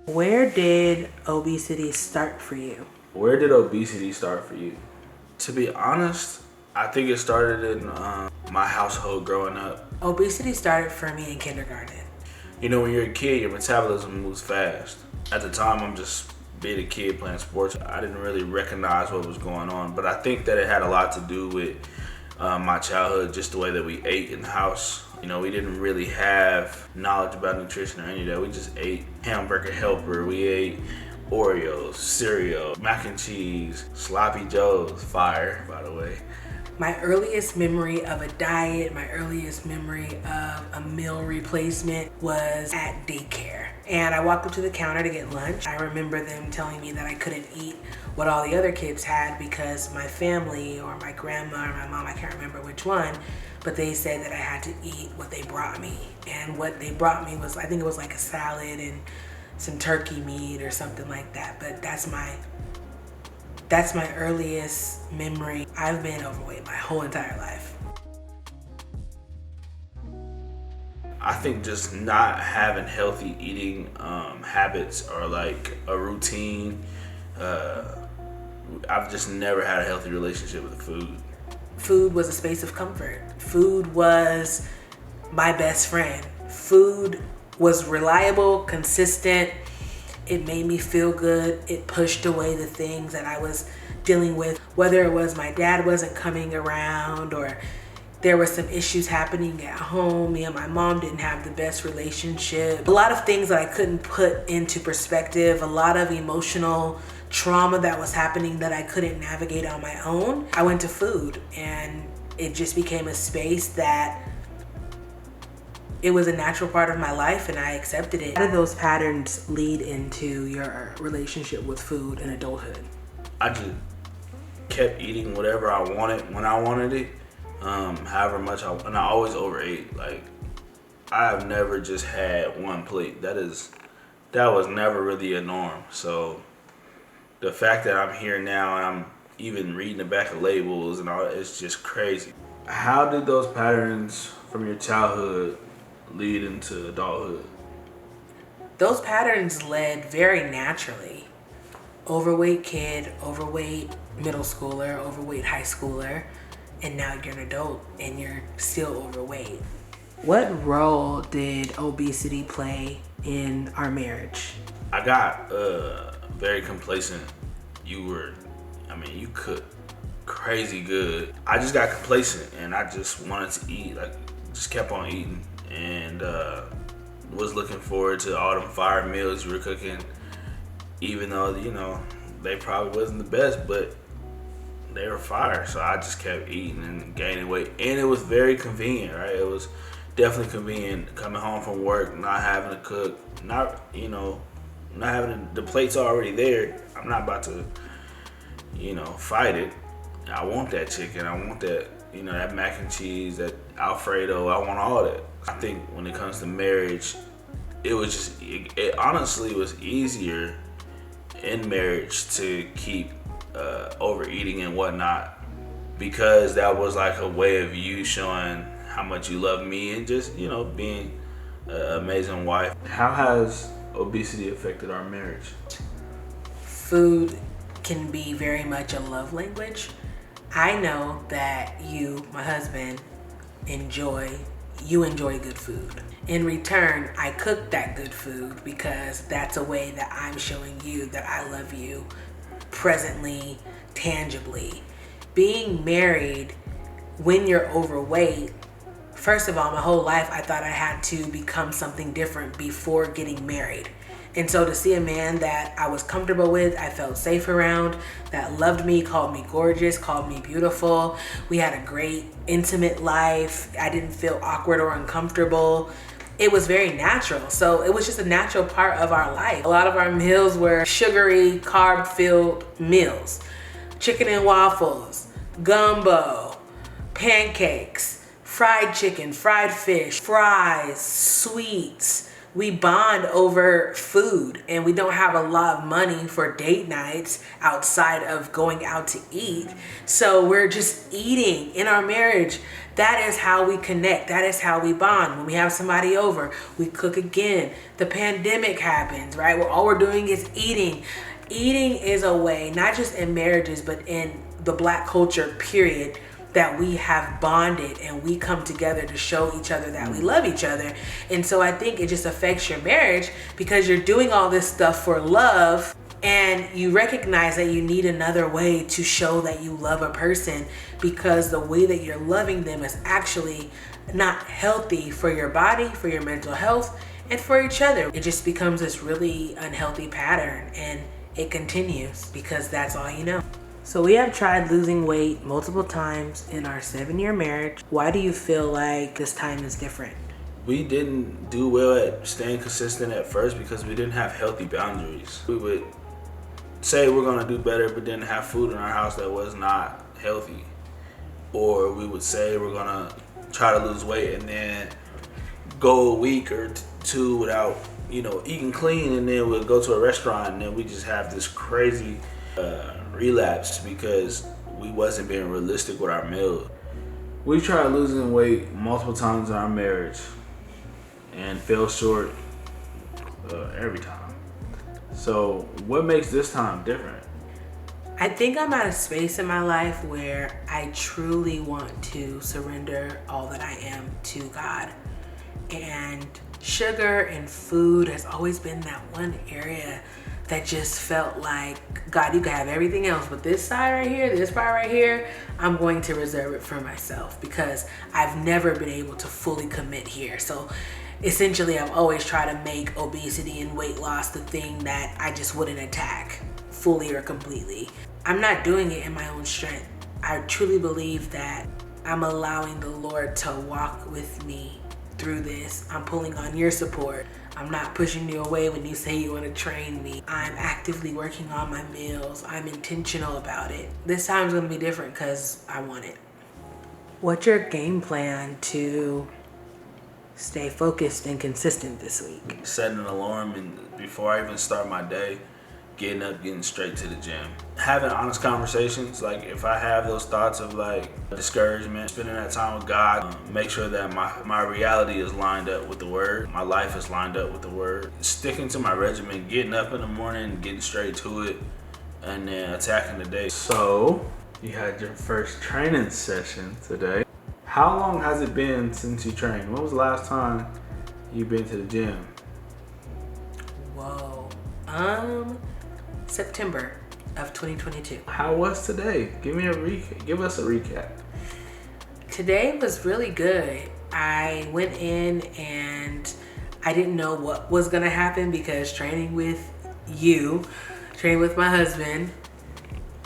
Where did obesity start for you? Where did obesity start for you? To be honest, I think it started in my household growing up. Obesity started for me in kindergarten. You know, when you're a kid, your metabolism moves fast. At the time, I'm just being a kid playing sports. I didn't really recognize what was going on, but I think that it had a lot to do with my childhood, just the way that we ate in the house. You know, we didn't really have knowledge about nutrition or any of that. We just ate hamburger helper. We ate Oreos, cereal, mac and cheese, sloppy joes, fire, by the way. My earliest memory of a diet, my earliest memory of a meal replacement was at daycare. And I walked up to the counter to get lunch. I remember them telling me that I couldn't eat what all the other kids had because my family or my grandma or my mom, I can't remember which one, but they said that I had to eat what they brought me. And what they brought me was, I think it was like a salad and some turkey meat or something like that. But that's my earliest memory. I've been overweight my whole entire life. I think just not having healthy eating habits or like a routine. I've just never had a healthy relationship with food. Food was a space of comfort. Food was my best friend. Food was reliable, consistent. It made me feel good. It pushed away the things that I was dealing with, whether it was my dad wasn't coming around or there were some issues happening at home. Me and my mom didn't have the best relationship. A lot of things that I couldn't put into perspective, a lot of emotional trauma that was happening that I couldn't navigate on my own. I went to food and it just became a space that it was a natural part of my life and I accepted it. How did those patterns lead into your relationship with food in adulthood? I just kept eating whatever I wanted when I wanted it, however much and I always overate. Like, I have never just had one plate. That was never really a norm. So the fact that I'm here now and I'm even reading the back of labels and all, it's just crazy. How did those patterns from your childhood lead into adulthood? Those patterns led very naturally. Overweight kid, overweight middle schooler, overweight high schooler, and now you're an adult and you're still overweight. What role did obesity play in our marriage? I got very complacent. You cooked crazy good. I just got complacent and I just wanted to eat, like just kept on eating and was looking forward to all them fire meals you were cooking, even though, you know, they probably wasn't the best, but they were fire. So I just kept eating and gaining weight. And it was very convenient, right? It was definitely convenient coming home from work, not having to cook, not having the plates already there. I'm not about to, fight it. I want that chicken. I want that, that mac and cheese, that Alfredo. I want all that. I think when it comes to marriage, it honestly was easier in marriage to keep overeating and whatnot, because that was like a way of you showing how much you love me and just, being an amazing wife. How has obesity affected our marriage? Food can be very much a love language. I know that you, my husband, enjoy good food. In return, I cook that good food because that's a way that I'm showing you that I love you presently, tangibly. Being married when you're overweight, first of all, my whole life I thought I had to become something different before getting married. And so to see a man that I was comfortable with, I felt safe around, that loved me, called me gorgeous, called me beautiful. We had a great intimate life. I didn't feel awkward or uncomfortable. It was very natural. So it was just a natural part of our life. A lot of our meals were sugary, carb-filled meals. Chicken and waffles, gumbo, pancakes, fried chicken, fried fish, fries, sweets. We bond over food, and we don't have a lot of money for date nights outside of going out to eat. So we're just eating in our marriage. That is how we connect. That is how we bond. When we have somebody over, we cook again. The pandemic happens, right? Where all we're doing is eating. Eating is a way, not just in marriages, but in the Black culture, period, that we have bonded and we come together to show each other that we love each other. And so I think it just affects your marriage because you're doing all this stuff for love, and you recognize that you need another way to show that you love a person, because the way that you're loving them is actually not healthy for your body, for your mental health, and for each other. It just becomes this really unhealthy pattern, and it continues because that's all you know. So we have tried losing weight multiple times in our 7-year marriage. Why do you feel like this time is different? We didn't do well at staying consistent at first because we didn't have healthy boundaries. We would say we're gonna do better, but then have food in our house that was not healthy. Or we would say we're gonna try to lose weight and then go a week or two without, eating clean, and then we'll go to a restaurant and then we just have this crazy relapse because we wasn't being realistic with our meals. We tried losing weight multiple times in our marriage and fell short every time. So what makes this time different? I think I'm at a space in my life where I truly want to surrender all that I am to God. And sugar and food has always been that one area that just felt like, God, you can have everything else, but this side right here, this part right here, I'm going to reserve it for myself because I've never been able to fully commit here. So essentially, I've always tried to make obesity and weight loss the thing that I just wouldn't attack fully or completely. I'm not doing it in my own strength. I truly believe that I'm allowing the Lord to walk with me through this. I'm pulling on your support. I'm not pushing you away when you say you want to train me. I'm actively working on my meals. I'm intentional about it. This time's going to be different because I want it. What's your game plan to stay focused and consistent this week? Setting an alarm, and before I even start my day, getting up, getting straight to the gym. Having honest conversations, like if I have those thoughts of like discouragement, spending that time with God, make sure that my reality is lined up with the word. My life is lined up with the word. Sticking to my regimen, getting up in the morning, getting straight to it, and then attacking the day. So, you had your first training session today. How long has it been since you trained? When was the last time you've been to the gym? Whoa. September of 2022. How was today? Give us a recap. Today was really good. I went in and I didn't know what was gonna happen because training with my husband,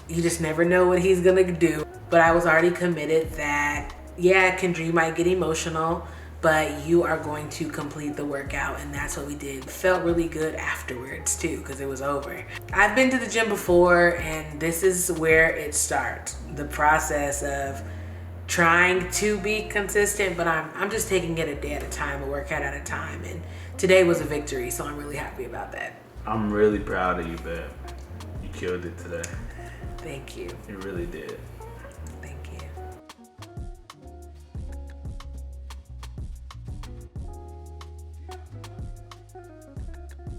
you just never know what he's gonna do. But I was already committed that, Kendra might get emotional, but you are going to complete the workout, and that's what we did. It felt really good afterwards too because it was over. I've been to the gym before, and this is where it starts. The process of trying to be consistent, but I'm just taking it a day at a time, a workout at a time, and today was a victory, so I'm really happy about that. I'm really proud of you, babe. You killed it today. Thank you. You really did.